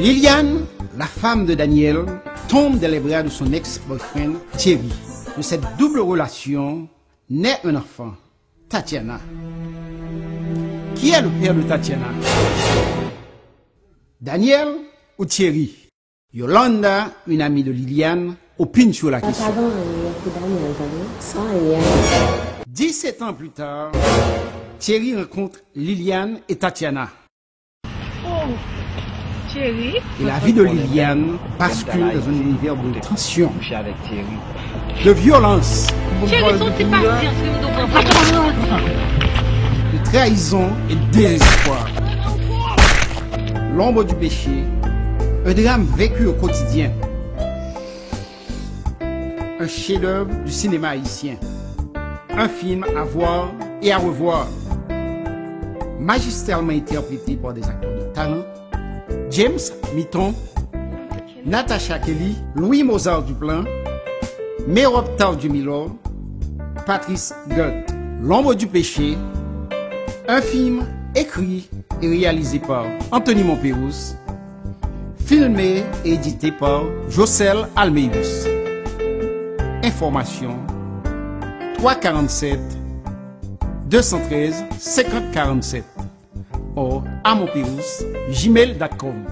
Liliane, la femme de Daniel, tombe dans les bras de son ex-boyfriend Thierry. De cette double relation naît un enfant, Tatiana. Qui est le père de Tatiana? Daniel ou Thierry? Yolanda, une amie de Liliane, opine sur la question. 17 ans plus tard, Thierry rencontre Liliane et Tatiana. Thierry. Et la vie de Liliane bascule dans un univers de tension, de violence, Thierry, sont-ils patients? de trahison et de désespoir. L'ombre du péché, un drame vécu au quotidien. Un chef-d'œuvre du cinéma haïtien. Un film à voir et à revoir. Magistralement interprété par des acteurs de talent. James Mitton, Natasha Kelly, Louis Mozart Duplan, Méroptave Dumilor, Patrice Gold. L'ombre du péché, un film écrit et réalisé par Anthony Montpérous, filmé et édité par Jocel Almeidus. Information 347 213 5047 ou à Montpérous, gmail.com.